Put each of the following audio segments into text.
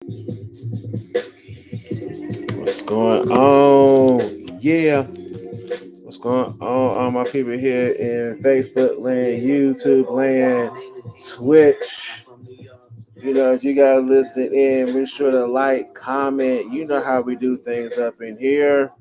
What's going on? Yeah. What's going on? All my people here in Facebook land, YouTube land, Twitch. If you guys listening in, make sure to like, comment. You know how we do things up in here.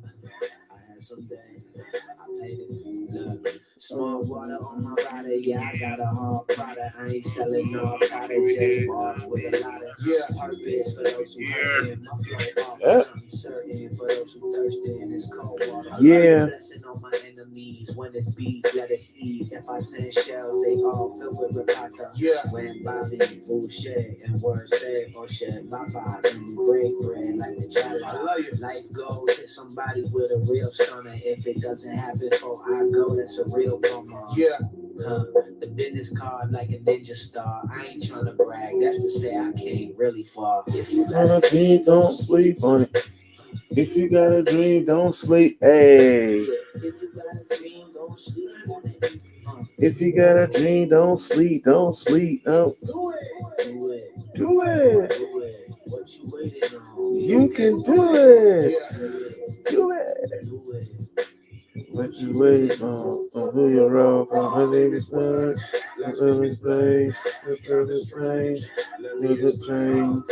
Small water on my body, yeah, I got a hard product. I ain't selling no product, just bars with a lot of purpose for those who hurting. My flow offers something certain for those who thirsty in this cold water. Yeah. Blessing on my enemies when it's beef, let us eat. If I send shells, they all fill with ricotta. When Bobby bullshit and words said or shit, bye-bye, then we break bread like the chala. Life goes, hit somebody with a real stunner. If it doesn't happen before I go, that's a real bummer. The business card like a ninja star. I ain't trying to brag, that's to say I came really far. If you got a dream, don't sleep on it. If you got a dream, don't sleep. Hey. If you got a dream, don't sleep on it. If you got a dream, don't sleep. Don't sleep. Do it. Do it. Do it. What you waiting on? You can do it. Do it. Do it. What you waiting on? Who you roll from? Her name is Love. Her name is Blaze. Her name is Strange. There's a train.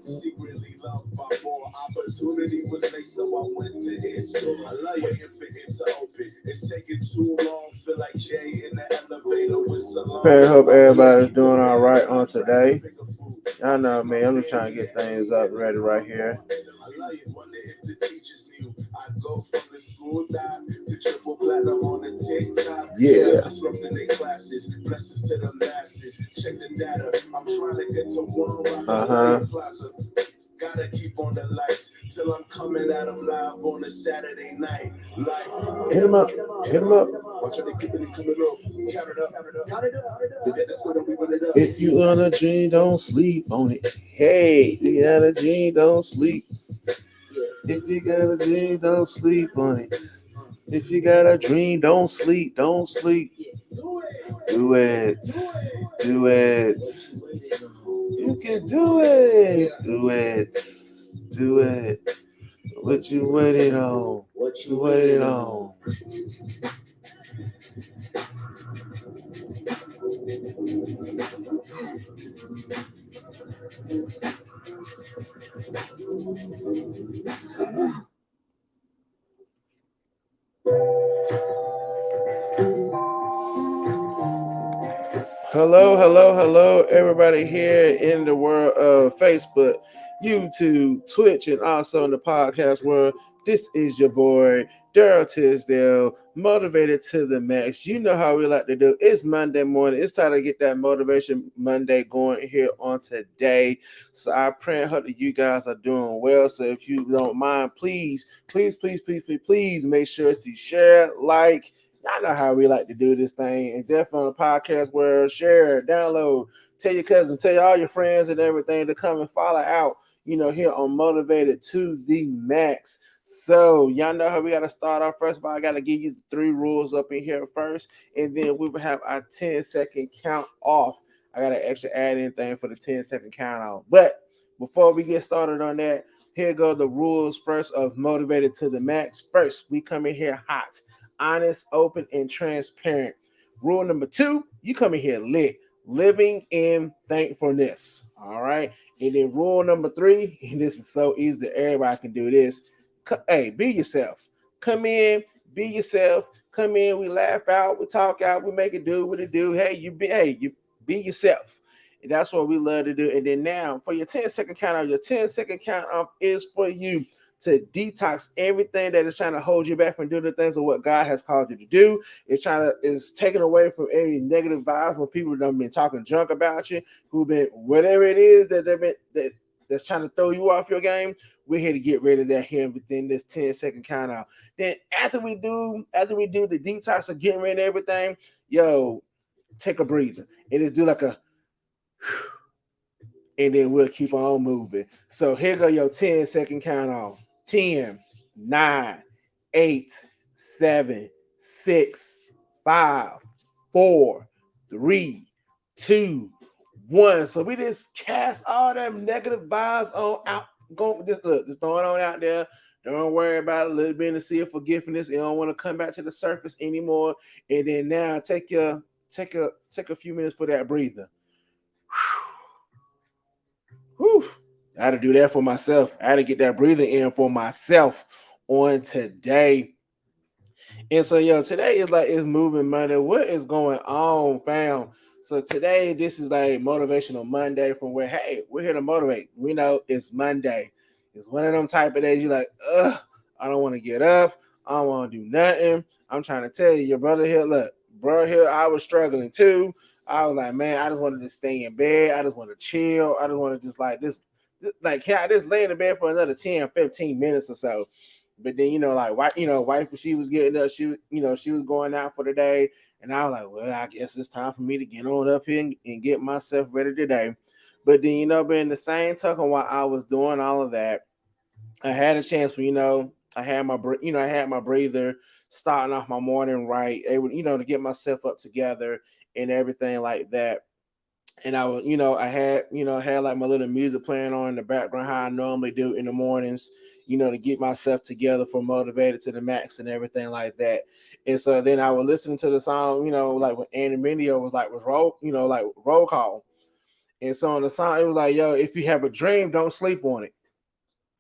Secretly loved by more. Opportunity was late, so I went to his door. I love waiting for it to open. It's taking too long. Feel like Jay in the elevator with Salon. I hope everybody's doing all right on today. I know, man. I'm just trying to get things up ready right here. I love it. Wonder if the teachers knew I'd go from the school dive to triple platinum on the TikTok. Yeah. Disrupting their classes. Blessings to the masses. Check the data. I'm trying to get to one plaza. Gotta keep on the lights till I'm coming at them live on a Saturday night. Like, hit him up. Hit him up. Watch how they keeping it coming up. Count it up. Count it up. This one, we run it up. If you on a dream, don't sleep on it. Hey, if you got a dream, don't sleep. If you got a dream, don't sleep on it. If you got a dream, don't sleep. Don't sleep. Do it. Do it. You can do it. Do it. Do it. What you waiting on? What you waiting on? Hello, everybody here in the world of Facebook, YouTube, Twitch, and also in the podcast world. This is your boy, Daryl Tisdale, motivated to the max. You know how we like to do. It's Monday morning. It's time to get that Motivation Monday going here on today. So I pray and hope that you guys are doing well. So if you don't mind, please make sure to share, like. Y'all know how we like to do this thing. And definitely on the podcast world, share, download, tell your cousins, tell all your friends and everything to come and follow out, here on Motivated to the Max. So y'all know how we got to start off first, but I got to give you the 3 rules up in here first. And then we will have our 10-second count off. I got to actually add anything for the 10-second count off. But before we get started on that, here go the rules first of Motivated to the Max. First, we come in here hot, honest, open, and transparent. Rule number 2, you come in here lit, living in thankfulness. All right. And then rule number 3, and this is so easy that everybody can do this. Hey, be yourself. Come in, be yourself. Come in, we laugh out, we talk out, we make it do what it do. You be yourself. And that's what we love to do. And then now for your 10-second count off, your 10-second count off is for you to detox everything that is trying to hold you back from doing the things of what God has called you to do. It's taken away from any negative vibes when people have been talking junk about you, who've been whatever it is that's trying to throw you off your game. We're here to get rid of that here within this 10-second count out. Then after we do the detox of getting rid of everything, take a breather and just do like a and then we'll keep on moving. So here go your 10-second count off. 10, 9, 8, 7, 6, 5, 4, 3, 2, one. So we just cast all them negative vibes on out. Go just look, just throw it on out there. Don't worry about a little bit and see if forgiveness. You don't want to come back to the surface anymore. And then now take a few minutes for that breather. Whew. I had to do that for myself. I had to get that breathing in for myself on today. And so, today is like it's moving Monday. What is going on, fam? So today, this is like motivational Monday from where, hey, we're here to motivate. We know it's Monday. It's one of them type of days you're like, I don't want to get up. I don't want to do nothing. I'm trying to tell you, your brother here, look, bro here, I was struggling too. I was like, man, I just wanted to stay in bed. I just want to chill. I just want to just like this, like, can I just lay in the bed for another 10, 15 minutes or so? But then, wife, she was getting up, she was going out for the day. And I was like, well, I guess it's time for me to get on up here and get myself ready today. But then, but in the same token, while I was doing all of that, I had a chance for, I had my breather, starting off my morning right, able, to get myself up together and everything like that. And I was, I had like my little music playing on in the background, how I normally do in the mornings, to get myself together for motivated to the max and everything like that. And so then I was listening to the song, like when Andy Mineo was roll call. And so on the song, it was like, yo, if you have a dream, don't sleep on it.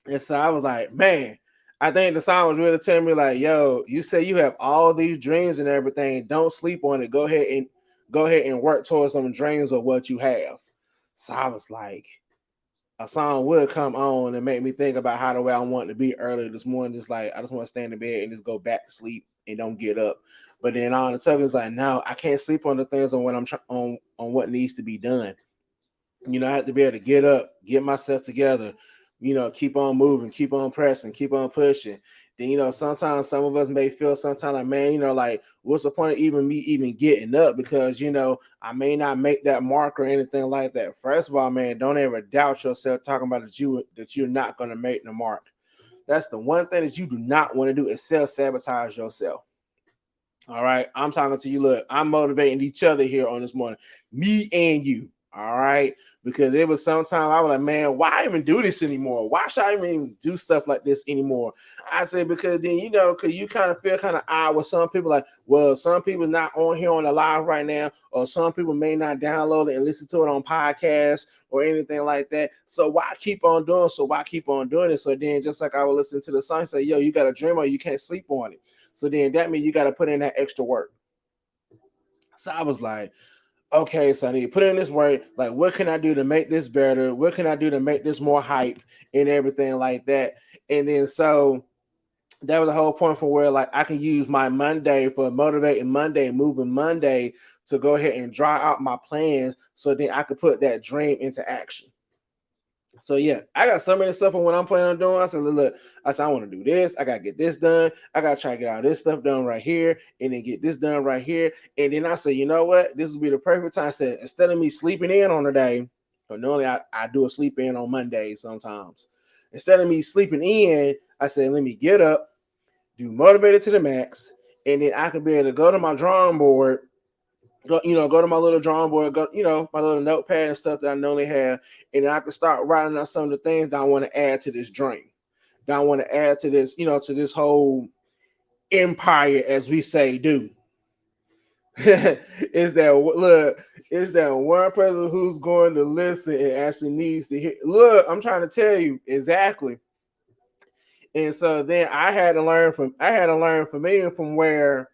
And so I was like, man, I think the song was really telling me like, yo, you say you have all these dreams and everything. Don't sleep on it. Go ahead and work towards some dreams of what you have. So I was like, a song would come on and make me think about how the way I want to be earlier this morning. Just like, I just want to stay in the bed and just go back to sleep and don't get up. But then all the time, it's like, no, I can't sleep on the things on what I'm on what needs to be done. I have to be able to get up, get myself together, keep on moving, keep on pressing, keep on pushing. Then, sometimes some of us may feel sometimes like, man, like, what's the point of even getting up? Because, I may not make that mark or anything like that. First of all, man, don't ever doubt yourself talking about that you're not going to make the mark. That's the one thing that you do not want to do is self-sabotage yourself. All right. I'm talking to you. Look, I'm motivating each other here on this morning, me and you. All right. Because it was sometimes I was like, man, why even do this anymore? Why should I even do stuff like this anymore? I said, because then, because you kind of feel kind of odd with some people like, well, some people not on here on the live right now, or some people may not download it and listen to it on podcasts or anything like that. So why keep on doing? So why keep on doing it? So then just like I would listen to the song say, yo, you got a dream or you can't sleep on it. So then that means you got to put in that extra work. So I was like, okay, so I need to put in this work. Like, what can I do to make this better? What can I do to make this more hype and everything like that? And then so that was the whole point for where like I can use my Monday for motivating Monday, moving Monday to go ahead and draw out my plans so then I could put that dream into action. So yeah, I got so many stuff on what I'm planning on doing. I said, look, I want to do this. I gotta get this done. I gotta try to get all this stuff done right here, and then get this done right here. And then I said, you know what? This will be the perfect time. I said, instead of me sleeping in on the day, but normally I do a sleep in on Mondays sometimes. Instead of me sleeping in, I said, let me get up, do motivated to the max, and then I can be able to go to my drawing board. Go to my little drawing board, my little notepad and stuff that I normally have, and I can start writing out some of the things that I want to add to this dream. That I want to add to this, to this whole empire, as we say, do. Is that one person who's going to listen and actually needs to hear? Look, I'm trying to tell you exactly. And so then I had to learn from me and from where,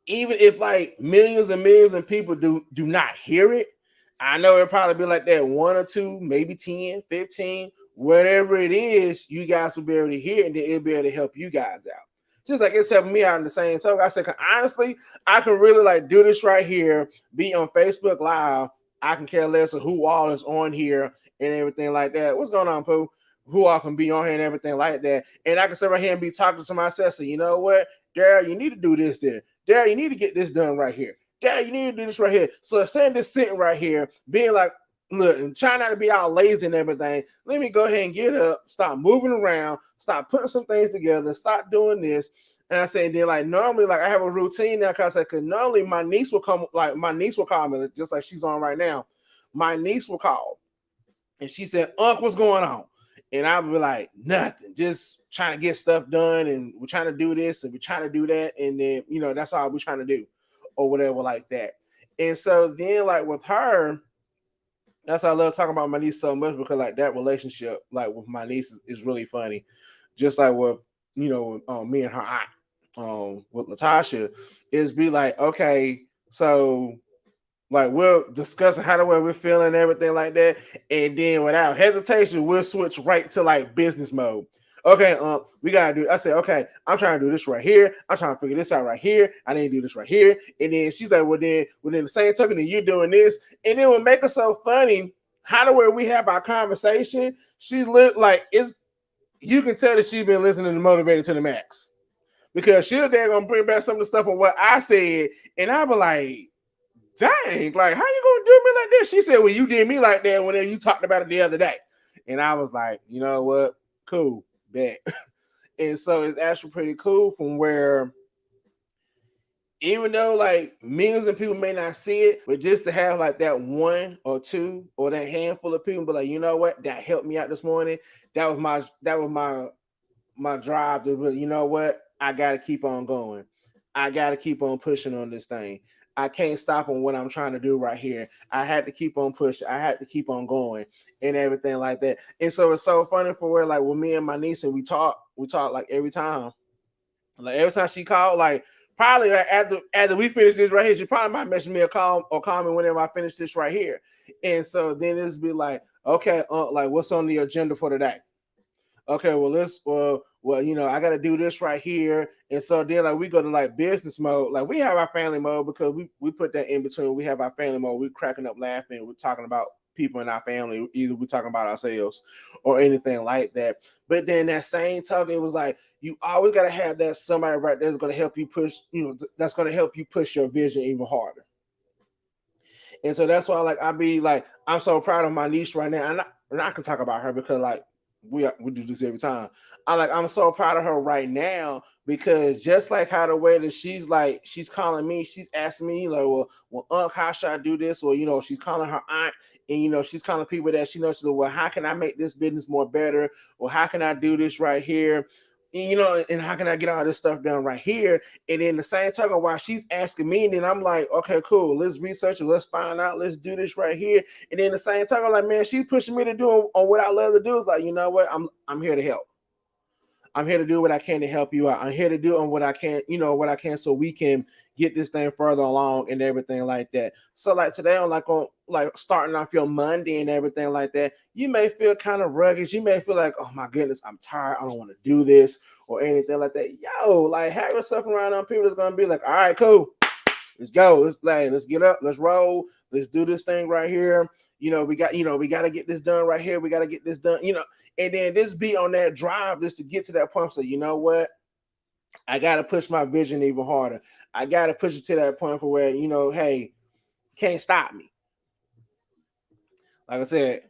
even if like millions and millions of people do not hear it, I know it'll probably be like that 1 or 2, maybe 10, 15, whatever it is, you guys will be able to hear it and then it'll be able to help you guys out. Just like it's helping me out in the same token. I said, honestly, I can really like do this right here, be on Facebook Live. I can care less of who all is on here and everything like that. What's going on, Pooh? Who all can be on here and everything like that. And I can sit right here and be talking to myself. So you know what? Daryl, you need to do this there. Daryl, you need to get this done right here. Daryl, you need to do this right here. So instead of this sitting right here, being like, look, and trying not to be all lazy and everything, let me go ahead and get up, start moving around, start putting some things together, start doing this. And I said, then like normally, like I have a routine now because normally my niece will come, like my niece will call me, just like she's on right now. My niece will call, and she said, "Unc, what's going on?" And I'll be like, "Nothing, just trying to get stuff done, and we're trying to do this, and we're trying to do that, and then that's all we're trying to do, or whatever like that." And so then, like with her, that's why I love talking about my niece so much because like that relationship, like with my niece, is really funny. Just like with me and her aunt, with Latasha, is be like, okay, so like we'll discuss how the way we're feeling and everything like that, and then without hesitation, we'll switch right to like business mode. Okay, we gotta do. I said, okay, I'm trying to do this right here. I'm trying to figure this out right here. I need to do this right here. And then she's like, well, then within the same token that you're doing this, and it would make it so funny. How the way we have our conversation, she looked like it's. You can tell that she's been listening to Motivated to the Max because she'll then gonna bring back some of the stuff of what I said, and I'll be like, dang, like, how you gonna do me like this? She said, well, you did me like that when you talked about it the other day. And I was like, you know what? Cool, bet. And so it's actually pretty cool from where, even though like millions of people may not see it, but just to have like that one or two or that handful of people, but like, you know what? That helped me out this morning. That was my drive to really, you know what? I gotta keep on going. I gotta keep on pushing on this thing. I can't stop on what I'm trying to do right here. I had to keep on pushing. I had to keep on going and everything like that. And so it's so funny for where like with me and my niece and we talk like every time. Like every time she called, like probably like after we finish this right here, she probably might message me a call or call me whenever I finish this right here. And so then it's be like, okay, like what's on the agenda for today? Okay, well I got to do this right here. And so then like we go to like business mode. Like we have our family mode because we put that in between. We have our family mode. We're cracking up laughing. We're talking about people in our family. Either we're talking about ourselves or anything like that. But then that same talk, it was like you always got to have that somebody right there that's going to help you push, that's going to help you push your vision even harder. And so that's why like I be like, I'm so proud of my niece right now. And I can talk about her because like we do this every time. I'm so proud of her right now because just like how the way that she's calling me, she's asking me like, well, Unc, how should I do this? Or she's calling her aunt, and she's calling people that she knows. Well, how can I make this business more better? Or how can I do this right here? And how can I get all this stuff done right here? And then the same time while she's asking me, and then I'm like, okay, cool, let's research it, let's find out, let's do this right here. And then the same time, I'm like, man, she's pushing me to do on what I love to do. It's like, you know what? I'm here to help. I'm here to do what I can to help you out. I'm here to do on what I can, what I can so we can get this thing further along and everything like that. So like today on starting off your Monday and everything like that, you may feel kind of rugged. You may feel like, oh my goodness, I'm tired. I don't want to do this or anything like that. Yo, like have yourself around on people that's gonna be like, all right, cool. Let's go. Let's get up. Let's roll. Let's do this thing right here. We got to get this done right here. We got to get this done, and then this be on that drive just to get to that point. So, you know what? I got to push my vision even harder. I got to push it to that point for where, hey, can't stop me. Like I said,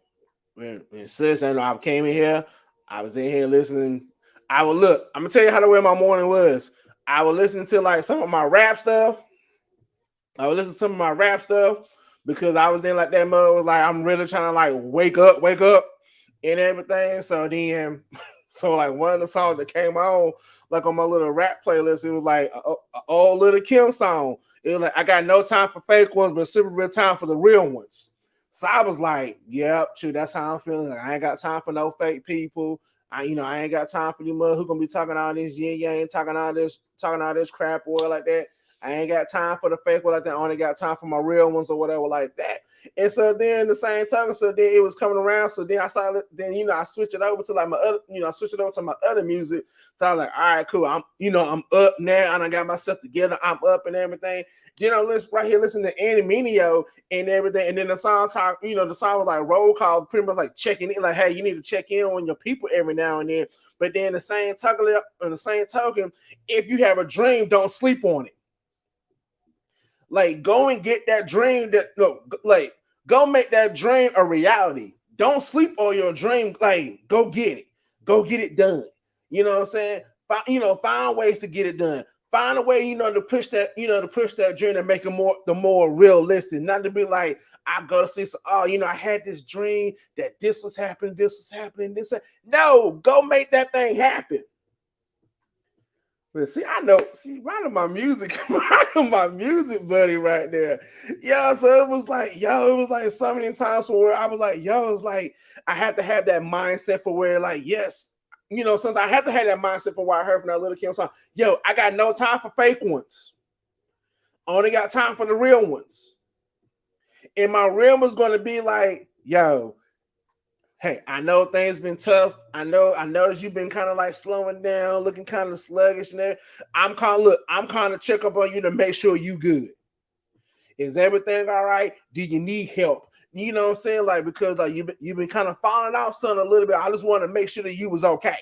when sis, I came in here, I was in here listening. I'm going to tell you how the way my morning was. I was listening to like some of my rap stuff. Because I was in like that mode, like I'm really trying to like wake up and everything. So then, like one of the songs that came on, like on my little rap playlist, it was like a old Little Kim song. It was like, I got no time for fake ones, but super real time for the real ones. So I was like, yep, true. That's how I'm feeling. Like, I ain't got time for no fake people. I ain't got time for you mother who gonna be talking all this yin yang, talking all this crap or like that. I ain't got time for the fake one like that. I only got time for my real ones or whatever like that. And so then the same time, so then it was coming around. So then I started, I switched it over to like my other, I switched it over to my other music. So I was like, all right, cool. I'm up now. I done got myself together. I'm up and everything. Let's right here listen to Andy Mineo and everything. And then the song talk, the song was like roll call, pretty much like checking in, like, hey, you need to check in on your people every now and then. But then the same token, if you have a dream, don't sleep on it. Like, go and get that dream go make that dream a reality. Don't sleep on your dream. Like, go get it. Go get it done. You know what I'm saying? Find ways to get it done. Find a way, to push that dream and make it more realistic. Not to be like, I go to see, I had this dream that this was happening, No, go make that thing happen. But see, right on my music, my music buddy right there. So it was like so many times where I was like, it's like I had to have that mindset for where like, yes, sometimes I have to have that mindset for what I heard from that Little Kim song. I got no time for fake ones. I only got time for the real ones. And my real was going to be like, hey, I know things been tough. I noticed you've been kind of like slowing down, looking kind of sluggish. And I'm kind of check up on you to make sure you good. Is everything all right? Do you need help? You know what I'm saying? Like, because like you've been kind of falling out, son, a little bit. I just want to make sure that you was okay.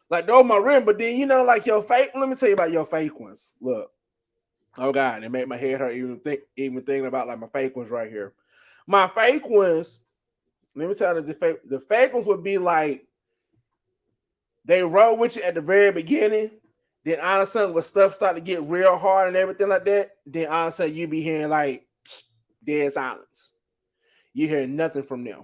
Like, those my rim, but then like your fake. Let me tell you about your fake ones. Look, oh God, it made my head hurt even thinking about like my fake ones right here. My fake ones. Let me tell you, the fake ones would be like they roll with you at the very beginning. Then all of a sudden, when stuff start to get real hard and everything like that, then all of a sudden you be hearing like dead silence. You hear nothing from them.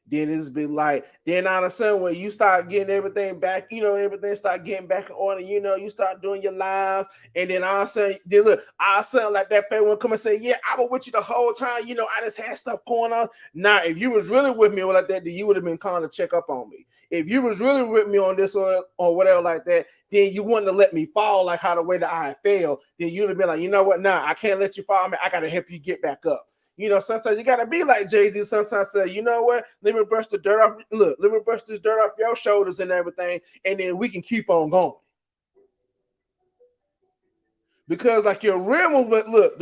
Then it's be like, then all of a sudden when you start getting everything back, everything start getting back in order, you start doing your lives, and then all of a sudden, all of a sudden like that fake one come and say, yeah, I was with you the whole time, I just had stuff going on. Now, if you was really with me or like that, then you would have been calling to check up on me. If you was really with me on this or whatever like that, then you wouldn't have let me fall like how the way that I fell. Then you'd have been like, you know what, nah, I can't let you fall, man. I gotta help you get back up. Sometimes you gotta be like Jay-Z. Sometimes say, you know what? Let me brush the dirt off. Look, let me brush this dirt off your shoulders and everything, and then we can keep on going. Because like your rims, but look,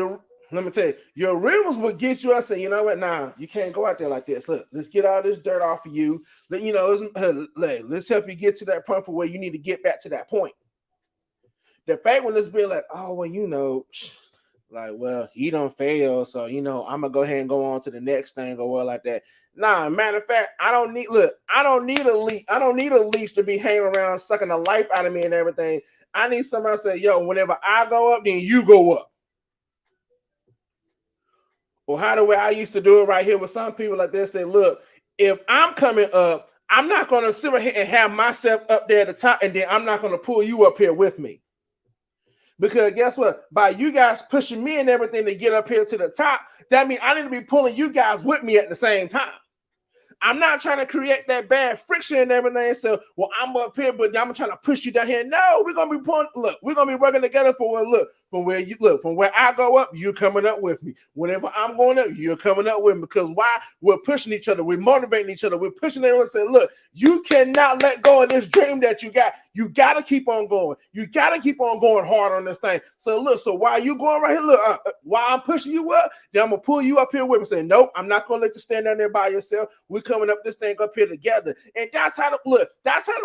let me tell you, your rims would get you. I say, you know what? Nah, you can't go out there like this. Look, let's get all this dirt off of you. Let's help you get to that point for where you need to get back to that point. The fake one is being like, oh well, like, well, he don't fail, so I'm gonna go ahead and go on to the next thing or what like that. Nah, matter of fact, I don't need a leash. I don't need a leash to be hanging around sucking the life out of me and everything. I need somebody to say, yo, whenever I go up, then you go up. Or how the way I used to do it right here with some people like this, say, look, if I'm coming up, I'm not gonna sit right here and have myself up there at the top, and then I'm not gonna pull you up here with me. Because guess what? By you guys pushing me and everything to get up here to the top, that means I need to be pulling you guys with me at the same time. I'm not trying to create that bad friction and everything. So, well, I'm up here, but I'm trying to push you down here. No, we're gonna be pulling. Look, we're gonna be working together from where I go up, you're coming up with me. Whenever I'm going up, you're coming up with me. Because why? We're pushing each other. We're motivating each other. We're pushing everyone. Say, look, you cannot let go of this dream that you got. You got to keep on going. You got to keep on going hard on this thing. So look, while you going right here, look, while I'm pushing you up, then I'm going to pull you up here with me. Say, nope, I'm not going to let you stand down there by yourself. We're coming up this thing up here together. And that's how the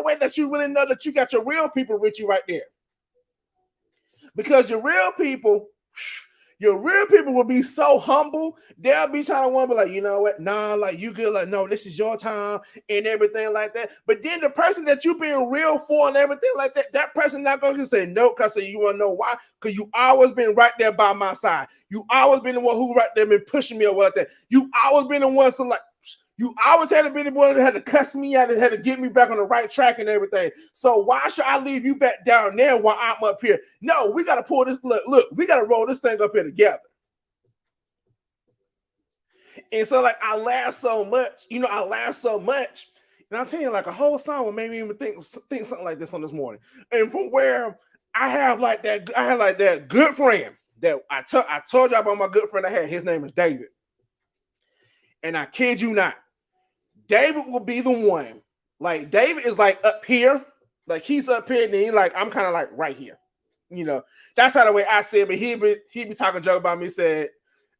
way that you really know that you got your real people with you right there. Because your real people will be so humble. They'll be trying to want to be like, you know what? Nah, like you good. Like, no, this is your time and everything like that. But then the person that you being real for and everything like that, that person not going to say no. Because you want to know why? Because you always been right there by my side. You always been the one who right there been pushing me or what like that. You always been the one so like. You always had to be the one that had to cuss me out and had to get me back on the right track and everything. So why should I leave you back down there while I'm up here? No, we got to pull this. Look, we got to roll this thing up here together. And so, like, I laugh so much. And I'll tell you, like, a whole song will make me even think something like this on this morning. And from where I have that good friend that I told you about my good friend I had. His name is David. And I kid you not. David will be the one. Like, David is like up here. Like, he's up here, and then I'm kind of like right here. That's how the way I see it. But he'd be talking joke about me, said,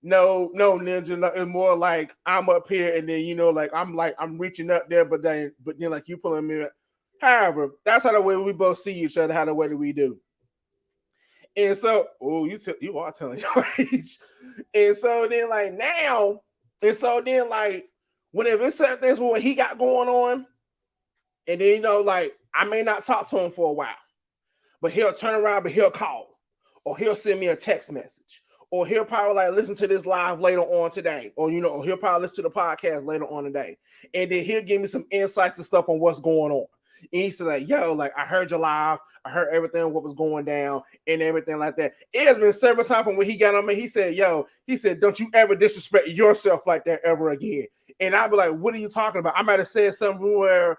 no, Ninja. It's more like I'm up here, and then I'm reaching up there, but then like you pulling me. However, that's how the way we both see each other, how the way that we do. And so, you are telling your age. And so then whenever it's certain things what he got going on, and then I may not talk to him for a while, but he'll turn around, but he'll call, or he'll send me a text message, or he'll probably like listen to this live later on today, or or he'll probably listen to the podcast later on today, and then he'll give me some insights and stuff on what's going on. And he said, like, yo, like, I heard your live, I heard everything, what was going down, and everything like that. It has been several times from when he got on me. He said, don't you ever disrespect yourself like that ever again. And I'd be like, what are you talking about? I might have said something where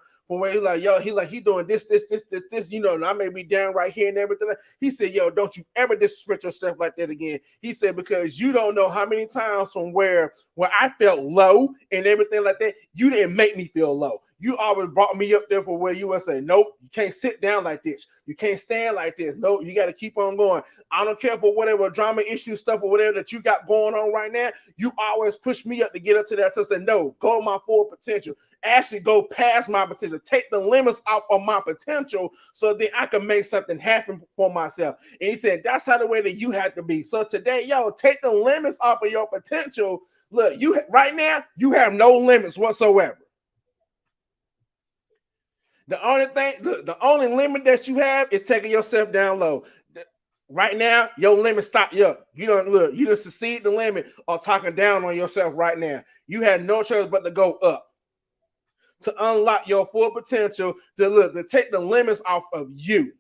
he's like, he doing this, and I may be down right here and everything. He said, yo, don't you ever disrespect yourself like that again. He said, because you don't know how many times from where I felt low and everything like that, you didn't make me feel low. You always brought me up there for where you would say, nope, you can't sit down like this. You can't stand like this. Nope, you got to keep on going. I don't care for whatever drama issue stuff or whatever that you got going on right now. You always push me up to get up to that. So I said, no, go to my full potential. Actually go past my potential. Take the limits out of my potential so that I can make something happen for myself. And he said, that's how the way that you have to be. So today, take the limits off of your potential. Look, right now, you have no limits whatsoever. The only limit that you have is taking yourself down low. Right now, your limit stop you up. You just succeed the limit or talking down on yourself right now. You had no choice but to go up. To unlock your full potential, to take the limits off of you.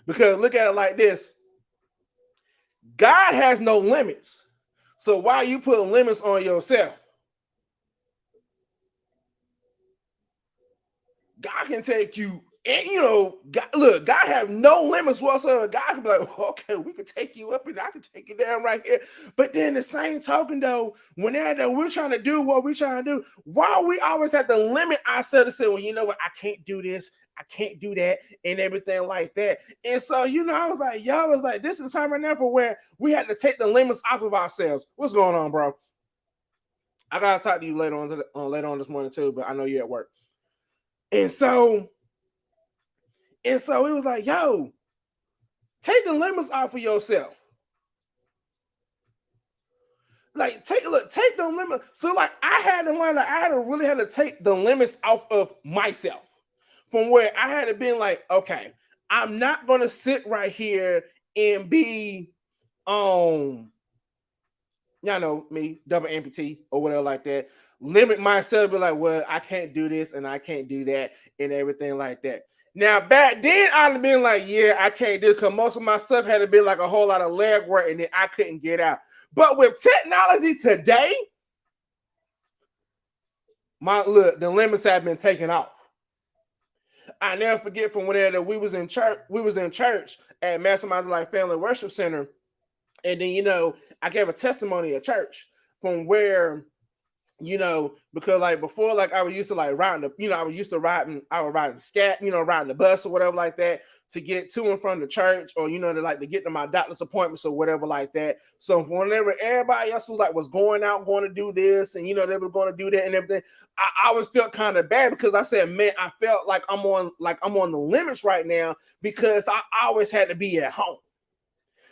Because look at it like this. God has no limits. So why are you putting limits on yourself? God can take you, and God have no limits whatsoever. God can be like, okay, we can take you up and I can take you down right here. But then the same token, though, when we're trying to do what we're trying to do, why we always have to limit ourselves to say, well, you know what, I can't do this, I can't do that, and everything like that. And so, I was like, this is the time right now for where we had to take the limits off of ourselves. What's going on, bro? I gotta talk to you later on this morning too, but I know you're at work. And so it was like, take the limits off of yourself. Like, take the limits. So, like, I had to take the limits off of myself. From where I had to be like, okay, I'm not gonna sit right here and be me, double amputee or whatever like that. Limit myself, be like, well, I can't do this and I can't do that and everything like that. Now, back then, I'd have been like, yeah, I can't do it because most of my stuff had to be like a whole lot of leg work and then I couldn't get out. But with technology today, the limits have been taken off. I never forget from whenever we was in church at Maximizing Life Family Worship Center. And then, I gave a testimony at church from where, because like before, like I was used to like riding I was riding scat, riding the bus or whatever like that to get to and from the church or, to get to my doctor's appointments or whatever like that. So whenever everybody else was going to do this and, they were going to do that and everything, I always felt kind of bad because I said, man, I felt like I'm on the limits right now because I always had to be at home.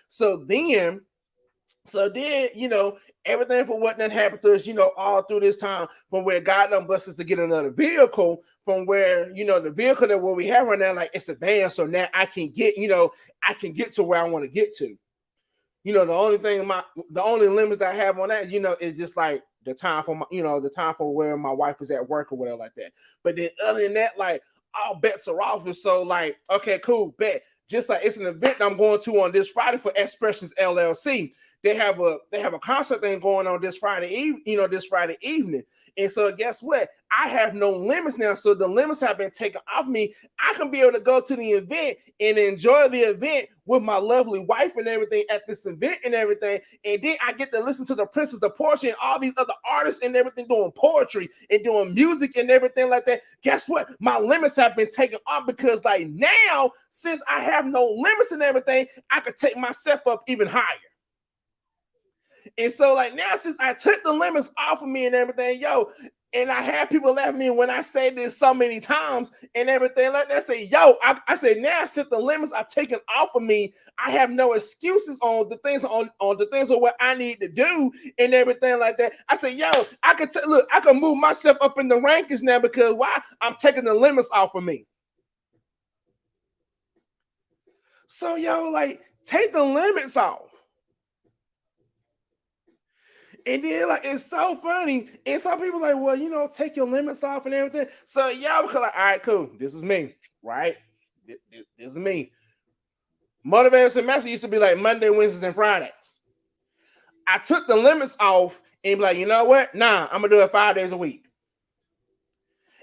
So then, everything for what done happened to us, all through this time from where God done blessed us to get another vehicle from where, the vehicle that what we have right now, like it's advanced. So now I can get to where I want to get to. The only limits that I have on that, is just like the time for the time for where my wife is at work or whatever like that. But then other than that, like all bets are off. And so like, okay, cool, bet. Just like it's an event I'm going to on this Friday for Expressions LLC. They have a concert thing going on this Friday evening. And so guess what? I have no limits now. So the limits have been taken off me. I can be able to go to the event and enjoy the event with my lovely wife and everything at this event and everything. And then I get to listen to the Princess of Portia and all these other artists and everything doing poetry and doing music and everything like that. Guess what? My limits have been taken off because like now, since I have no limits and everything, I could take myself up even higher. And so like now, since I took the limits off of me and everything, And I had people laugh at me when I say this so many times and everything like that. Say, yo, I said, now since the limits are taken off of me, I have no excuses on the things on the things of what I need to do and everything like that. I said, yo, I could look, I can move myself up in the rankings now because why? I'm taking the limits off of me. So, yo, like, take the limits off. And then, like, it's so funny. And some people like, well, you know, take your limits off and everything. So y'all because like, all right, cool. This is me, right? This is me. Motivated Semester used to be like Monday, Wednesdays, and Fridays. I took the limits off and be like, you know what? Nah, I'm gonna do it 5 days a week.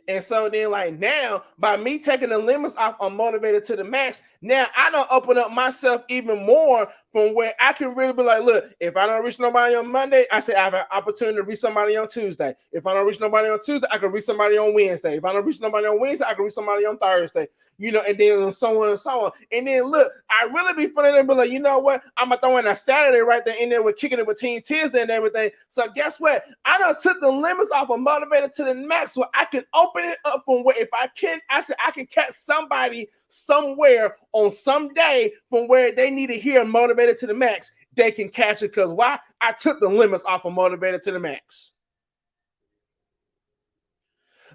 And so then, like now, by me taking the limits off, I'm motivated to the max. Now I don't open up myself even more from where I can really be like, look, if I don't reach nobody on Monday, I say I have an opportunity to reach somebody on Tuesday. If I don't reach nobody on Tuesday, I can reach somebody on Wednesday. If I don't reach nobody on Wednesday, I can reach somebody on Thursday. You know, and then so on and so on. And then look, I really be feeling it, but like, you know what? I'm gonna throw in a Saturday right there in there with kicking it between Tuesday and everything. So guess what? I done took the limits off of motivated to the max, so I can open it up from where if I can, I said I can catch somebody somewhere on some day from where they need to hear motivated to the max. They can catch it because why? I took the limits off of motivated to the max.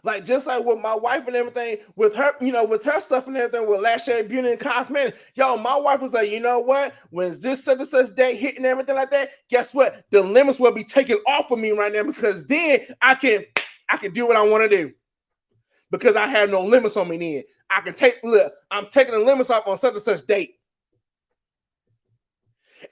Like just like with my wife and everything, with her, you know, with her stuff and everything, with Lash Beauty and Cosmetics, yo, my wife was like, you know what? When this such and such day hit and everything like that, guess what? The limits will be taken off of me right now because then I can do what I want to do because I have no limits on me. Then I can I'm taking the limits off on such and such date.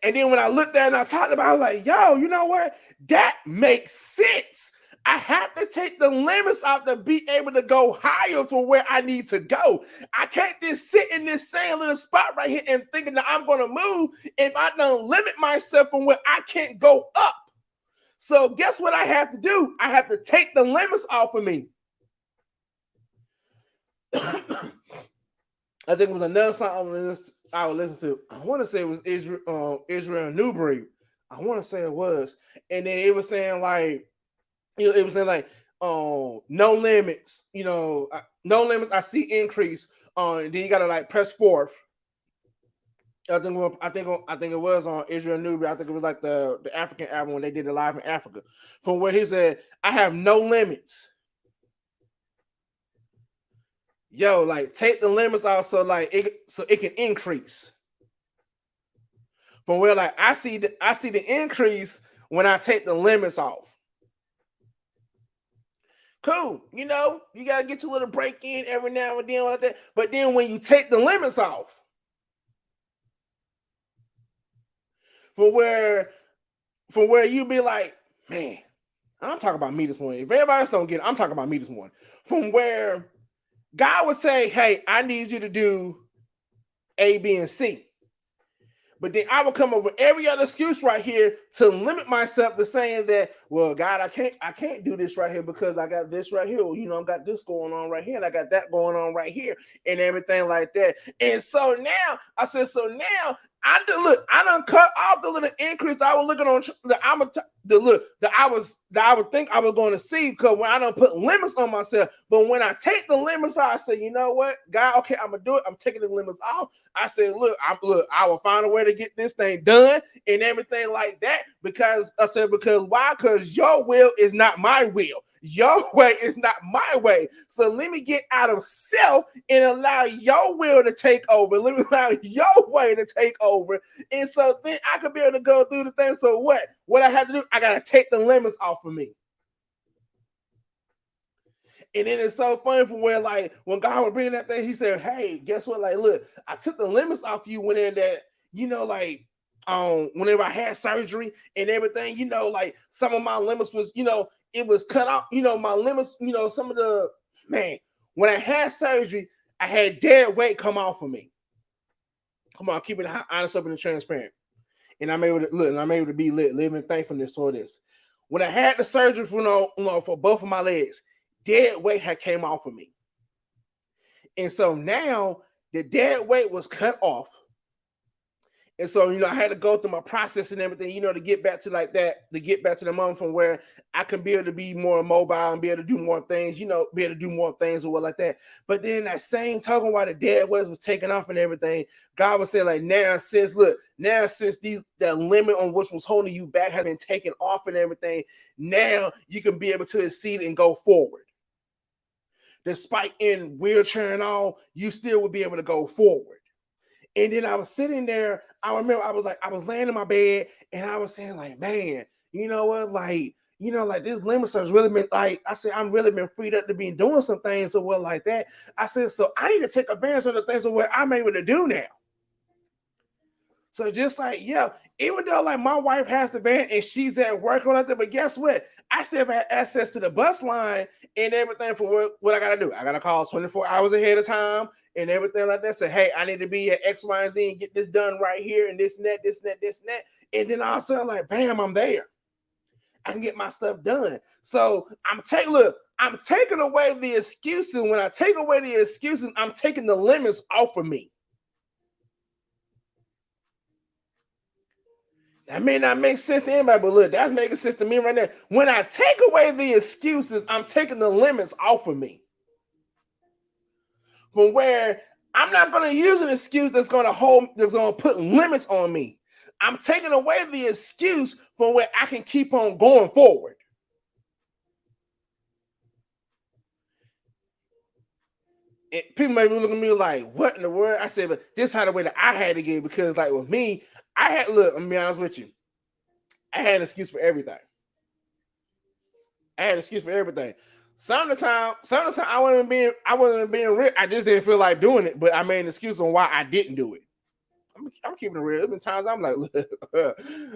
And then when I looked at it and I talked about it, I was like, yo, you know what? That makes sense. I have to take the limits out to be able to go higher from where I need to go. I can't just sit in this same little spot right here and thinking that I'm going to move if I don't limit myself from where I can't go up. So guess what I have to do? I have to take the limits off of me. I think it was another song I would listen to. I want to say it was Israel Newbury. I want to say it was. And then it was saying like, you know, it was saying like, no limits, you know, no limits. I see increase. Then you gotta like press forth. I think it was on Israel Newbury. I think it was like the African album when they did it live in Africa. From where he said, I have no limits. Yo, like take the limits out so it can increase. From where like I see the increase when I take the limits off. Cool, you know, you gotta get your little break in every now and then like that. But then when you take the limits off, from where you be like, man, I'm talking about me this morning. If everybody else don't get it, I'm talking about me this morning. From where God would say, hey, I need you to do A, B, and C. But then I would come up with every other excuse right here to limit myself to saying that, well, God, I can't do this right here because I got this right here. You know, I got this going on right here, and I got that going on right here, and everything like that. And so now I said, I done cut off the little increase that I was looking on that I would think I was going to see because when I don't put limits on myself. But when I take the limits out, I say, you know what, God, okay, I'm gonna do it. I'm taking the limits off. I said, I will find a way to get this thing done and everything like that. Because why? Because your will is not my will. Your way is not my way. So let me get out of self and allow your will to take over. Let me allow your way to take over. And so then I could be able to go through the thing. So what? What I have to do, I got to take the limits off of me. And then it's so funny from where, like, when God was bringing that thing, he said, hey, guess what? Like, look, I took the limits off you when in that, you know, like, whenever I had surgery and everything, you know, like some of my limits was, you know, it was cut off, you know, my limits, you know, some of the, man, when I had surgery, I had dead weight come off of me. Come on, keep it honest, open, and transparent. And I'm able to look, and I'm able to be living thankfulness for this. When I had the surgery for both of my legs, dead weight had came off of me. And so now the dead weight was cut off. And so, I had to go through my process and everything, to get back to like that, to get back to the moment from where I can be able to be more mobile and be able to do more things, be able to do more things or what like that. But then that same token while the dead was taking off and everything, God was saying like, now since that limit on which was holding you back has been taken off and everything, now you can be able to exceed and go forward. Despite in wheelchair and all, you still would be able to go forward. And then I was sitting there. I remember I was laying in my bed and I was saying like, man, you know what? Like this limit has really been like, I said, I'm really been freed up to be doing some things or what like that. I said, so I need to take advantage of the things of what I'm able to do now. So just like, yeah, even though like my wife has the van and she's at work or like that, but guess what? I still have access to the bus line and everything for what I gotta do. I gotta call 24 hours ahead of time and everything like that. Say, hey, I need to be at X, Y, and Z and get this done right here and this and that, this and that, this and that. And then all of a sudden, like, bam, I'm there. I can get my stuff done. So I'm taking away the excuses. When I take away the excuses, I'm taking the limits off of me. That may not make sense to anybody, but look, that's making sense to me right now. When I take away the excuses, I'm taking the limits off of me. From where I'm not going to use an excuse that's going to put limits on me. I'm taking away the excuse from where I can keep on going forward. And people may be looking at me like, what in the world? I said, but this is how the way that I had to get, because like with me, let me be honest with you. I had an excuse for everything. Some of the time I wasn't being real. I just didn't feel like doing it, but I made an excuse on why I didn't do it. I'm keeping it real. There's been times I'm like, look,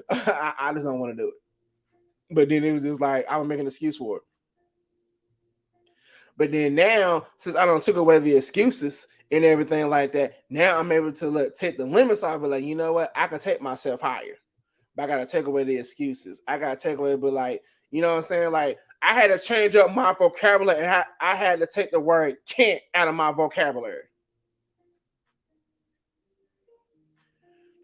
I just don't want to do it. But then it was just like I was making an excuse for it. But then now, since I don't took away the excuses and everything like that, now I'm able to take the limits off. But like, you know what? I can take myself higher. But I gotta take away the excuses. I gotta take away, but like, you know what I'm saying? Like, I had to change up my vocabulary, and I had to take the word can't out of my vocabulary.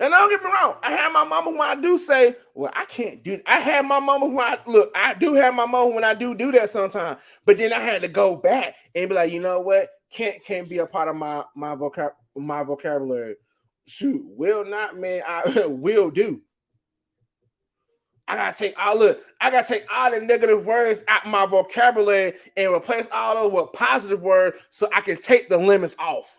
And don't get me wrong, I have my mama when I do say, well, I can't do it. I have my mama when I do have my mama when I do that sometimes. But then I had to go back and be like, you know what? Can't be a part of my vocabulary. Shoot, will not, man. I will do. I gotta take all the negative words out my vocabulary and replace all those with positive words so I can take the limits off.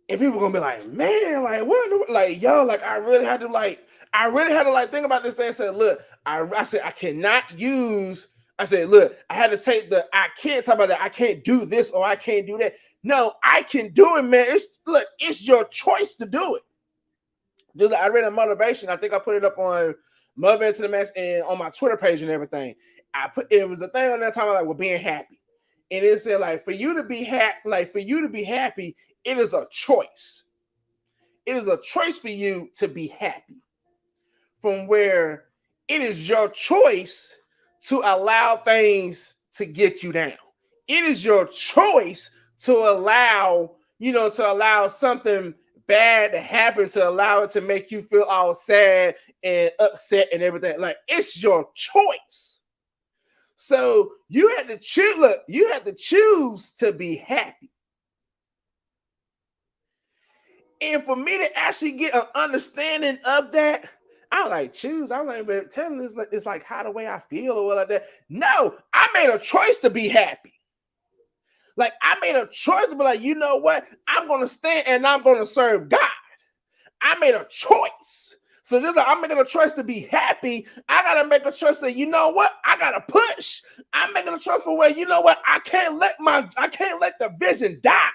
And people are gonna be like, man, like what? Like, yo, like I really had to think about this thing and say, look, I said I cannot use. I said, look, I had to take I can't talk about that. I can't do this or I can't do that. No, I can do it, man. It's your choice to do it. Just like I read a motivation. I think I put it up on Motivate to the Max and on my Twitter page and everything. It was a thing on that time like, well, being happy. And it said like for you to be happy, it is a choice. It is a choice for you to be happy. From where it is your choice to allow things to get you down. It is your choice to allow something bad to happen, to allow it to make you feel all sad and upset and everything. Like, it's your choice. So you had to choose to be happy. And for me to actually get an understanding of that, I like choose. I'm like, telling this it's like how the way I feel or what like that. No, I made a choice to be happy. Like, I made a choice to be like, you know what? I'm going to stand and I'm going to serve God. I made a choice. So just like I'm making a choice to be happy, I got to make a choice to say, you know what? I got to push. I'm making a choice for where, you know what? I can't let the vision die.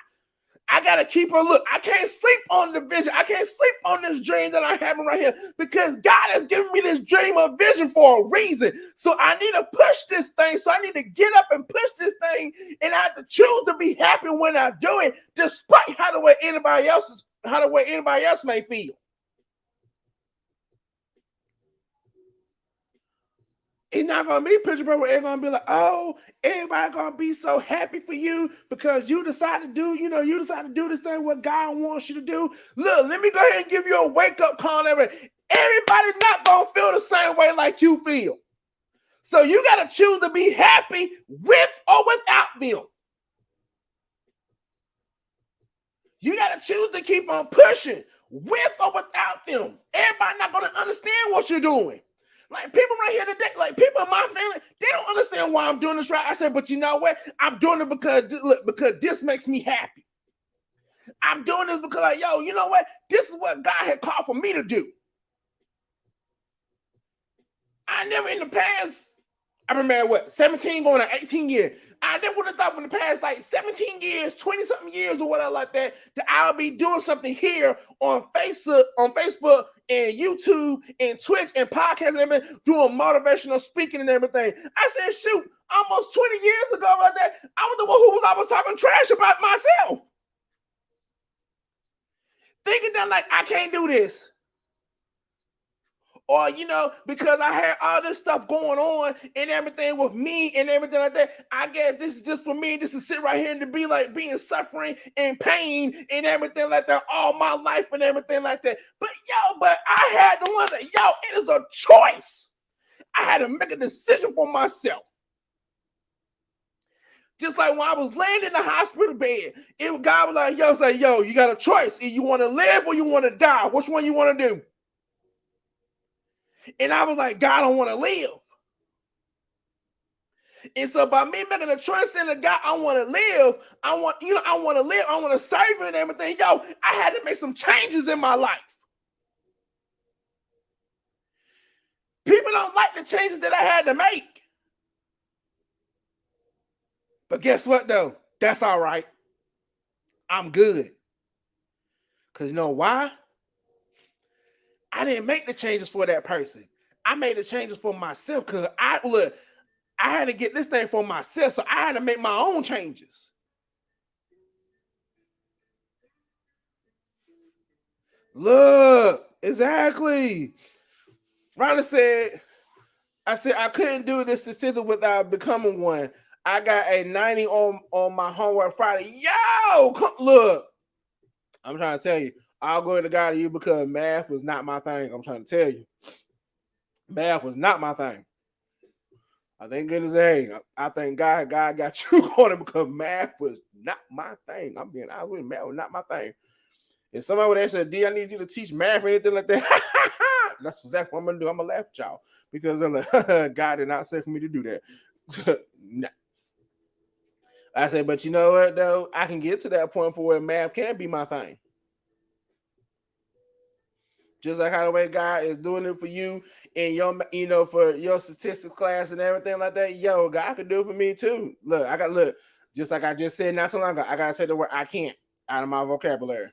I got to keep on look. I can't sleep on the vision. I can't sleep on this dream that I'm having right here because God has given me this dream of vision for a reason. So I need to push this thing. So I need to get up and push this thing. And I have to choose to be happy when I do it, despite how the way anybody else may feel. It's not gonna be a picture perfect. It's gonna be like, oh, everybody gonna be so happy for you because you decide to do, you decide to do this thing what God wants you to do. Look, let me go ahead and give you a wake-up call. Everybody's not gonna feel the same way like you feel. So you gotta choose to be happy with or without them. You gotta choose to keep on pushing with or without them. Everybody not gonna understand what you're doing. Like people right here today, like people in my family, they don't understand why I'm doing this right. I said, but you know what? I'm doing it because this makes me happy. I'm doing this because, like, yo, you know what? This is what God had called for me to do. I never in the past, I've been married, 17 going on 18 years. I never would have thought in the past, like 17 years, 20-something years or whatever like that I'll be doing something here on Facebook and YouTube and Twitch and podcasts and everything, doing motivational speaking and everything. I said, shoot, almost 20 years ago like that, I was the one who was always talking trash about myself. Thinking that, like, I can't do this. Or, because I had all this stuff going on and everything with me and everything like that, I guess this is just for me, just to sit right here and to be like being suffering and pain and everything like that all my life and everything like that. But I had to wonder, it is a choice. I had to make a decision for myself. Just like when I was laying in the hospital bed, God was like, you got a choice. If you want to live or you want to die, which one you want to do? And I was like, God, I don't want to live. And so by me making a choice in the God, I want to live. I want to live. I want to serve you and everything. I had to make some changes in my life. People don't like the changes that I had to make. But guess what, though? That's all right. I'm good. Because you know why? I didn't make the changes for that person. I made the changes for myself because I had to get this thing for myself, so I had to make my own changes. Look, exactly. Ronnie said, I couldn't do this system without becoming one. I got a 90 on my homework Friday. Look, I'm trying to tell you, I'll go to God to you because math was not my thing. I'm trying to tell you. Math was not my thing. I thank goodness, I thank God got you going because math was not my thing. I'm being honest with you, math was not my thing. If somebody would ask, D, I need you to teach math or anything like that, that's exactly what I'm going to do. I'm going to laugh at y'all because I'm like, God did not say for me to do that. Nah. I said, but you know what, though? I can get to that point for where math can be my thing. Just like how the way God is doing it for you and your, for your statistics class and everything like that. God can do it for me too. Look, just like I just said not so long ago, I gotta take the word I can't out of my vocabulary.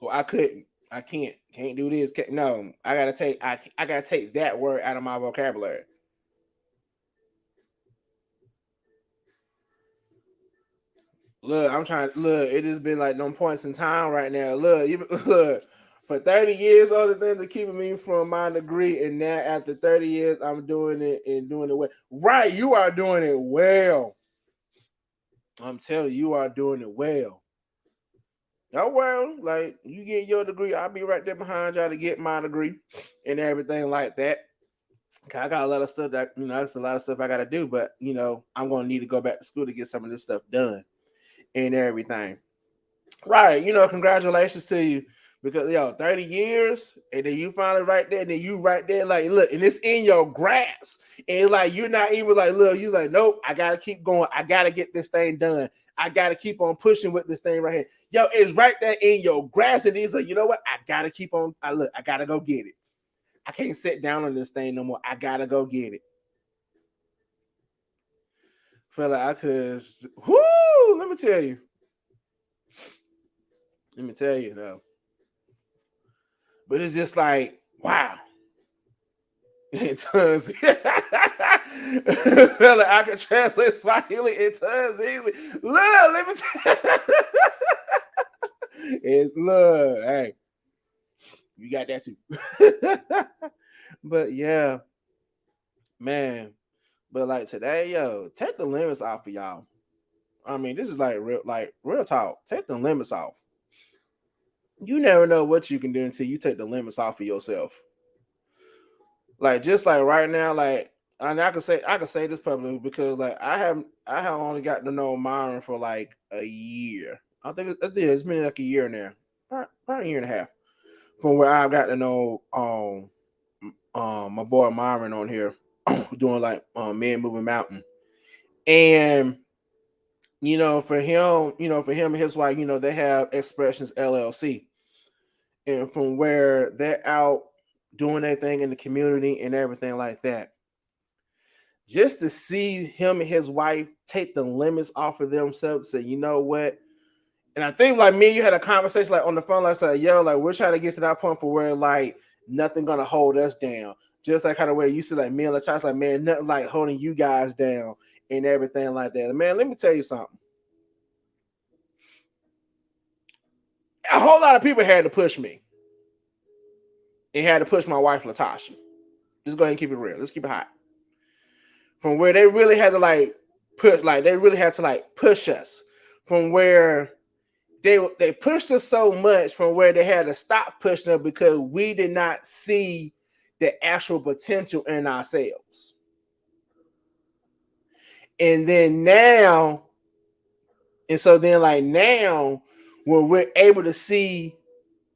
Well, I can't do this. No, I gotta take that word out of my vocabulary. Look, it has been like no points in time right now. Look. For 30 years, all the things are keeping me from my degree, and now after 30 years, I'm doing it and doing it well. Right, you are doing it well. I'm telling you are doing it well. Oh well, like you get your degree, I'll be right there behind y'all to get my degree and everything like that. I got a lot of stuff that that's a lot of stuff I got to do, but I'm gonna need to go back to school to get some of this stuff done and everything. Right, congratulations to you. Because 30 years, and then you finally right there, and then you right there, like, look, and it's in your grasp. And it's like you're not even like, look, you're like, nope, I gotta keep going. I gotta get this thing done. I gotta keep on pushing with this thing right here. It's right there in your grasp. And it's like, you know what? I gotta keep on. I gotta go get it. I can't sit down on this thing no more. I gotta go get it. Feel like I could. Whoo! Let me tell you. Though. But it's just like, wow. In tons. Fella, I can translate Swahili in tons easily. Look, let me tell you. Look, hey, you got that too. But yeah. man. But like today, yo, take the limits off of y'all. I mean, this is like real talk. Take the limits off. You never know what you can do until you take the limits off of yourself. Like just like right now, like and I can say this publicly because like I have only got to know Myron for like a year. It's been like a year now, about a year and a half from where I've got to know my boy Myron on here doing like Man Moving Mountain. And for him, and his wife, they have Expressions LLC. And from where they're out doing their thing in the community and everything like that. Just to see him and his wife take the limits off of themselves, say, you know what? And I think like me, you had a conversation like on the phone, like say, yo, like we're trying to get to that point for where like nothing gonna hold us down. Just like kind of way you said, like me and LaChas, like man, nothing like holding you guys down and everything like that. Man, let me tell you something. A whole lot of people had to push me. And had to push my wife, Latasha. Just go ahead and keep it real. Let's keep it hot. From where they really had to like push, like they really had to like push us. From where they pushed us so much, from where they had to stop pushing us because we did not see the actual potential in ourselves. And then now, and so then like now, when we're able to see,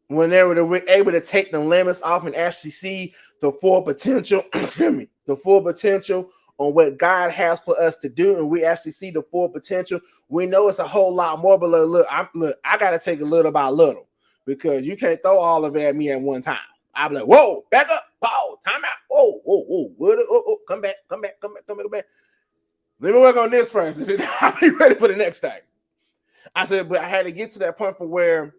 whenever we're able to take the limits off and actually see the full potential, the full potential on what God has for us to do, and we actually see the full potential, we know it's a whole lot more. But look, I got to take a little by little because you can't throw all of it at me at one time. I'll be like, whoa, back up, pause, time out, whoa, come back. Let me work on this first, and then I'll be ready for the next thing. I said, but I had to get to that point from where,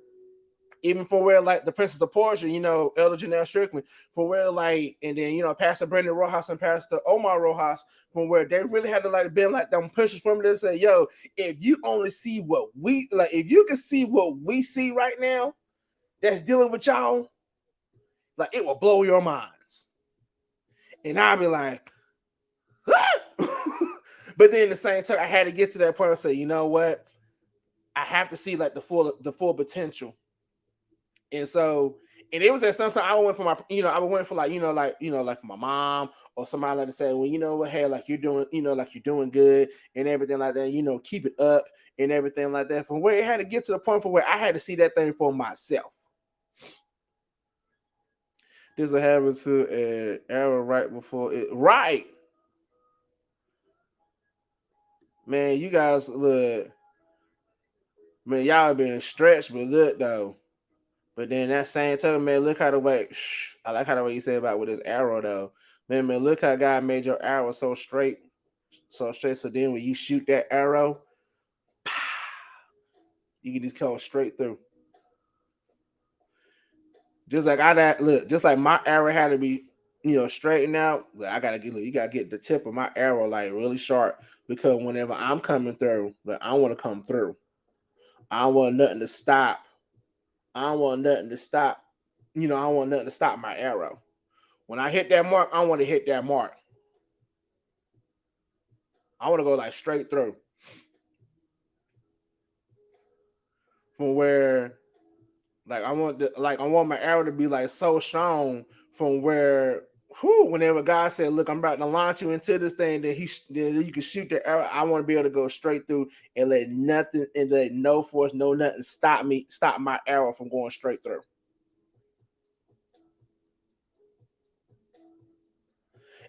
even for where like the Princess of Portia, Elder Janelle Strickland, for where like, and then Pastor Brandon Rojas and Pastor Omar Rojas, from where they really had to like been like them pushes from me to say, yo, if you only see what we like, if you can see what we see right now, that's dealing with y'all, like it will blow your minds. And I'll be like, but then at the same time, I had to get to that point and say, you know what? I have to see like the full potential. And so, and it was at some time I went for my, I went for like, like for my mom or somebody like to say, well, you know what, hey, like you're doing, like you're doing good and everything like that, keep it up and everything like that. From where it had to get to the point for where I had to see that thing for myself. This will happen to an error right before it, right? Man, you guys look, man, y'all been stretched, but look though. But then that same time, man, look how the way, I like how the way you say about with his arrow though. Man, look how God made your arrow so straight. So then when you shoot that arrow, you can just go straight through. Just like just like my arrow had to be, straightened out. I gotta you gotta get the tip of my arrow like really sharp because whenever I'm coming through, I want to come through. I don't want nothing to stop. I don't want nothing to stop. I don't want nothing to stop my arrow. When I hit that mark, I want to hit that mark. I want to go like straight through. From where, like I want my arrow to be like so strong from where, whenever God said, "Look, I'm about to launch you into this thing," then you can shoot the arrow. I want to be able to go straight through and let no force, no nothing stop my arrow from going straight through.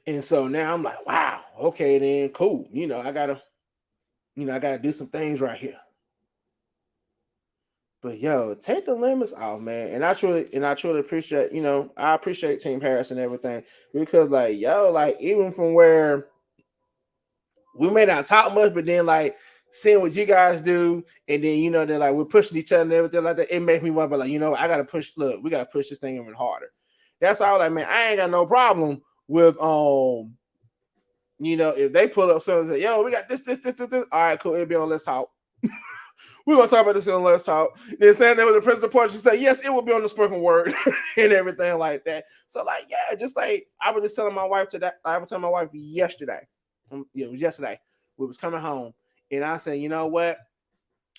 And so now I'm like, wow, okay, then cool. I gotta do some things right here. But yo, take the limits off, man. And I truly appreciate, I appreciate Team Harris and everything because like, yo, like even from where we may not talk much, but then like seeing what you guys do, and then they're like we're pushing each other and everything like that, it makes me want to be like, I gotta push, we gotta push this thing even harder. That's why I was like, man, I ain't got no problem with if they pull up something and say, yo, we got this. All right, cool. It'll be on, let's talk. We're gonna talk about this in the Let's Talk. Then saying that with the president part, she said, yes, it will be on the spoken word and everything like that. So, like, yeah, just like I was just telling my wife today. I was telling my wife yesterday. Yeah, it was yesterday. We was coming home, and I said, you know what?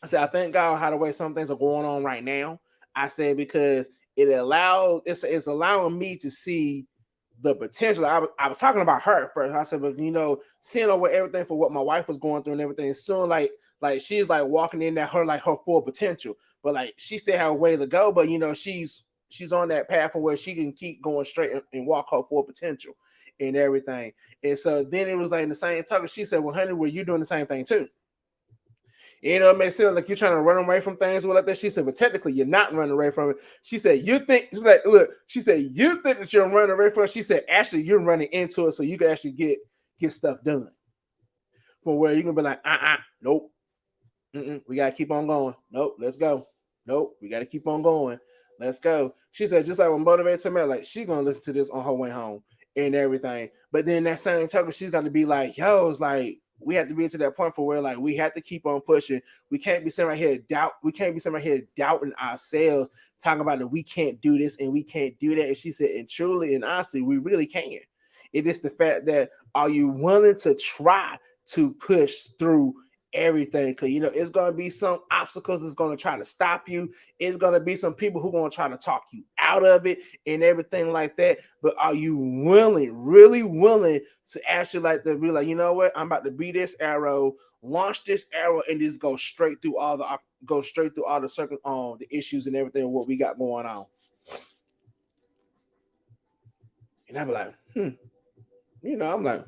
I said, I thank God how the way some things are going on right now. I said because it's allowing me to see the potential. I was talking about her at first. I said, but seeing over everything for what my wife was going through and everything, soon like she's like walking in at her full potential, but like she still have a way to go. But she's on that path where she can keep going straight and walk her full potential and everything. And so then it was like in the same talk. She said, "Well, honey, were you doing the same thing too?" It may seem like you're trying to run away from things or like that. She said, but technically you're not running away from it. She said, you think that you're running away from it. She said, actually, you're running into it so you can actually get stuff done. From where you're going to be like, nope. We got to keep on going. Nope, let's go. Nope, we got to keep on going. Let's go. She said, just like what motivates her, like she's going to listen to this on her way home and everything. But then that same token, she's going to be like, yo, it's like, we have to be to that point for where like we have to keep on pushing. We can't be sitting right here doubting ourselves, talking about that we can't do this and we can't do that. And she said, and truly and honestly, we really can. It is the fact that are you willing to try to push through everything? Because it's going to be some obstacles that's going to try to stop you. It's going to be some people who are going to try to talk you out of it and everything like that. But are you really willing to actually like to be like, you know what, I'm about to be this arrow, launch this arrow, and just go straight through all the the issues and everything what we got going on. And I'd be like, I'm like,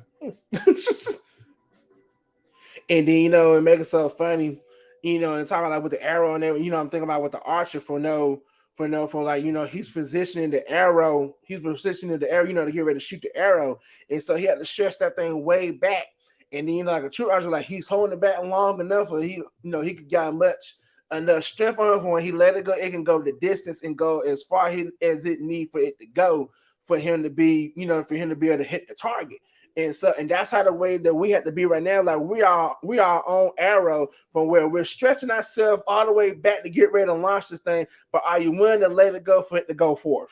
And then, it makes it so funny, and talking like with the arrow and everything, I'm thinking about with the archer for like, he's positioning the arrow, to get ready to shoot the arrow. And so he had to stretch that thing way back. And then, like a true archer, like he's holding it back long enough for he could get enough strength on it for when he let it go, it can go the distance and go as far as it need for it to go for him to be, able to hit the target. And that's how the way that we have to be right now. Like we are our own arrow from where we're stretching ourselves all the way back to get ready to launch this thing. But are you willing to let it go for it to go forth?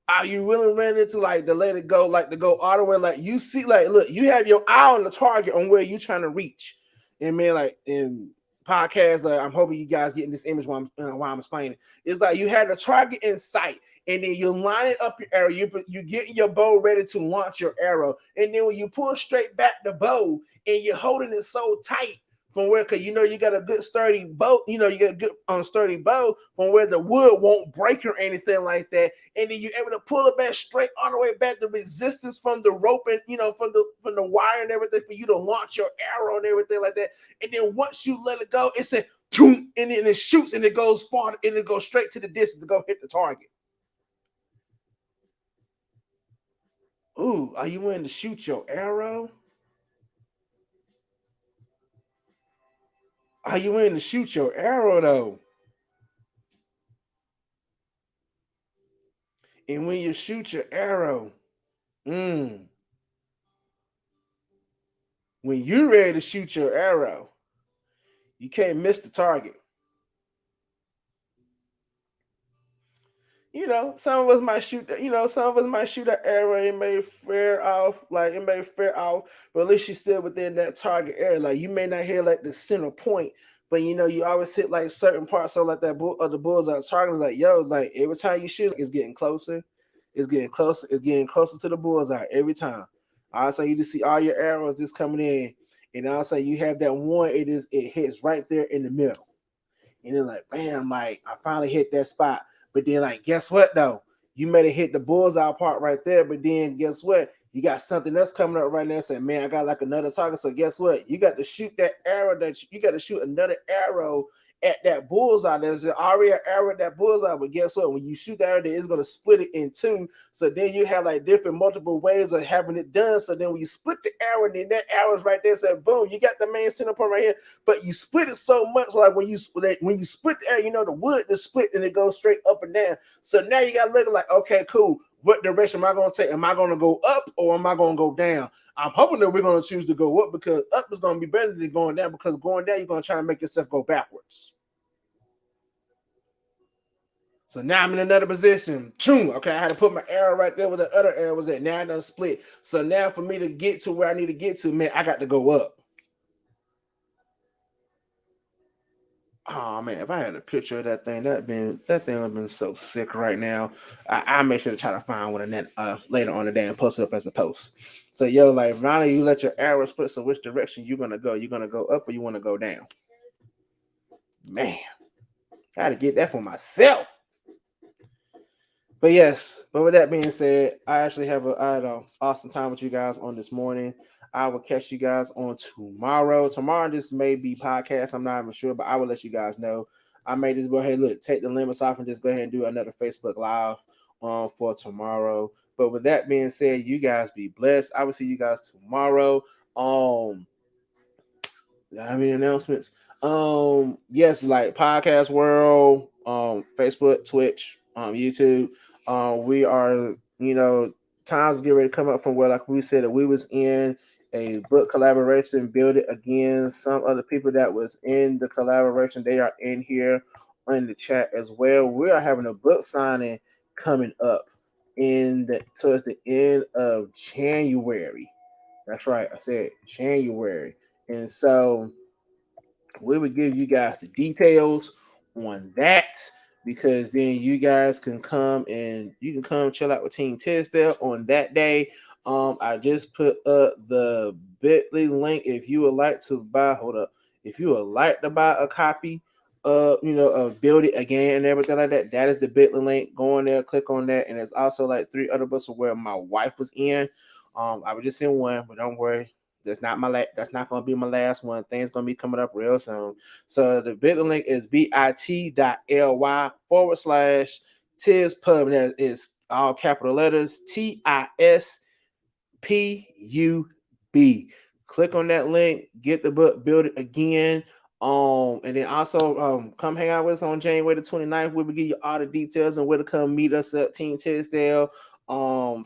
Are you really ready to like to let it go, like to go all the way? Like you see, like look, you have your eye on the target on where you're trying to reach. And man, like in podcast, I'm hoping you guys getting this image while I'm explaining. It's like you had the target in sight, and then you line it up your arrow. You get your bow ready to launch your arrow, and then when you pull straight back the bow, and you're holding it so tight from where, because you got a good sturdy bow, you got a good sturdy bow from where the wood won't break or anything like that, and then you're able to pull it back straight all the way back. The resistance from the rope and from the wire and everything for you to launch your arrow and everything like that. And then once you let it go, it said and then it shoots and it goes far and it goes straight to the distance to go hit the target. Ooh, are you willing to shoot your arrow? Are you willing to shoot your arrow though? And when you shoot your arrow, when you're ready to shoot your arrow, you can't miss the target. Some of us might shoot, an arrow, it may fare off, but at least you're still within that target area. Like you may not hit like the center point, but you always hit like certain parts of like that of the bullseye target. Like, yo, like every time you shoot, it's getting closer, it's getting closer to the bullseye every time. All of a sudden you just see all your arrows just coming in, and all of a sudden you have that one, it hits right there in the middle. And then like, bam, like I finally hit that spot. But then like, guess what though? You may have hit the bullseye part right there, but then guess what? You got something else coming up right now saying, man, I got like another target. So guess what? You got to shoot that arrow you got to shoot another arrow at that bullseye. There's already an arrow at that bullseye, but guess what? When you shoot that arrow, it's going to split it in two. So then you have like different multiple ways of having it done. So then when you split the arrow, and then that arrow's right there, so boom, you got the main center point right here. But you split it so much, like when you split the arrow, the wood is split and it goes straight up and down. So now you got to look like, okay, cool. what direction am I going to take? Am I going to go up or am I going to go down? I'm hoping that we're going to choose to go up because up is going to be better than going down, because going down, you're going to try to make yourself go backwards. So now I'm in another position. Okay, I had to put my arrow right there where the other arrow was at. Now I done split. So now for me to get to where I need to get to, man, I got to go up. Oh man, if I had a picture of that thing, that thing would have been so sick right now. I make sure to try to find one and then later on today and post it up as a post. So yo, like Ronnie, you let your arrow split. So which direction you gonna go? You gonna go up or you want to go down? Man, I had to get that for myself. But yes, but with that being said, I actually had an awesome time with you guys on this morning. I will catch you guys on tomorrow. Tomorrow, this may be podcast. I'm not even sure, but I will let you guys know. I may just go ahead and take the limits off and just go ahead and do another Facebook Live for tomorrow. But with that being said, you guys be blessed. I will see you guys tomorrow. Announcements. Yes, like Podcast World, Facebook, Twitch, YouTube. We are, times get ready to come up from where, like we said, that we was in a book collaboration, Build It Again. Some other people that was in the collaboration, they are in here in the chat as well. We are having a book signing coming up towards the end of January. That's right, I said January. And so we would give you guys the details on that, because then you guys can come chill out with Team Tisdale on that day. I just put up the Bitly link if you would like to buy. If you would like to buy a copy of Build It Again and everything like that, that is the Bitly link. Go on there, click on that, and there's also like 3 other books where my wife was in. I was just in one, but don't worry. That's not going to be my last one. Things going to be coming up real soon. So the Bitly link is bit.ly/TizPub. That is all capital letters TISPUB. Click on that link. Get the book, Build It Again. And then also come hang out with us on January the 29th. We will give you all the details and where to come meet us at Team Tisdale. Some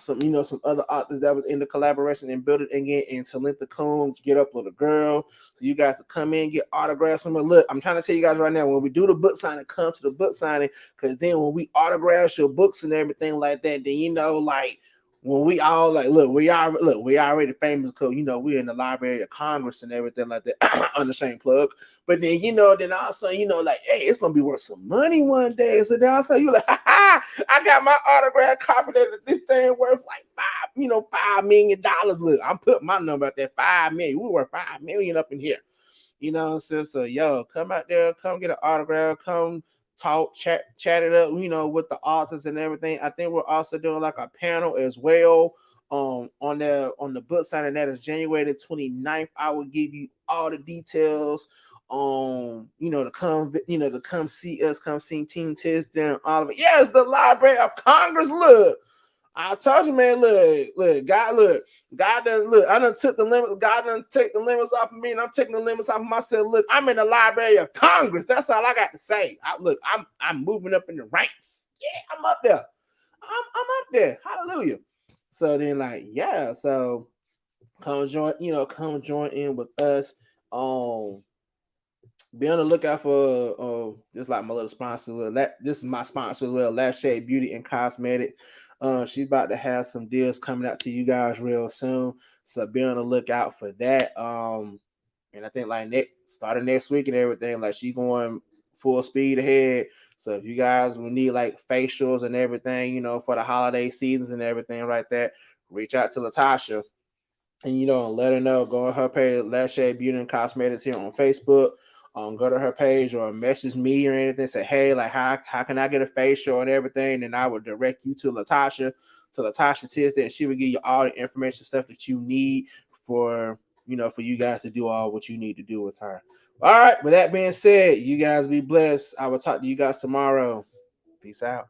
other authors that was in the collaboration and Build It Again, and Talenta Combs, Get Up Little Girl. So you guys will come in, get autographs from her. Look, I'm trying to tell you guys right now, when we do the book signing, come to the book signing, because then when we autograph your books and everything like that, then when we all we already famous because we're in the Library of Congress and everything like that. On the same plug. But then then also hey, it's gonna be worth some money one day. So then also you like, I got my autograph copy that this thing worth like $5 million. Look, I'm putting my number out there, $5 million. We worth $5 million up in here. So yo, come out there, come get an autograph, come talk, chat it up, with the authors and everything. I think we're also doing like a panel as well on the book signing. That is January the 29th. I will give you all the details to come see us, come see Team Tisdale, all of it. Yes, the Library of Congress. Look, I told you, man. God done look. I done took the limits. God done take the limits off of me, and I'm taking the limits off of myself. Look, I'm in the Library of Congress. That's all I got to say. I'm moving up in the ranks. Yeah, I'm up there. I'm up there. Hallelujah. So then, so come join in with us. Be on the lookout for just like my little sponsor. This is my sponsor as well, Last Shade Beauty and Cosmetics. She's about to have some deals coming out to you guys real soon, so be on the lookout for that. And I think starting next week and everything, she going full speed ahead. So if you guys will need facials and everything, for the holiday seasons and everything like that, reach out to Latasha and let her know. Go on her page, Last Shade Beauty and Cosmetics here on Facebook. Go to her page or message me or anything. Say, hey, how can I get a facial and everything? And I will direct you to Latasha Tisdale, and she will give you all the information, stuff that you need for you guys to do all what you need to do with her. All right. With that being said, you guys be blessed. I will talk to you guys tomorrow. Peace out.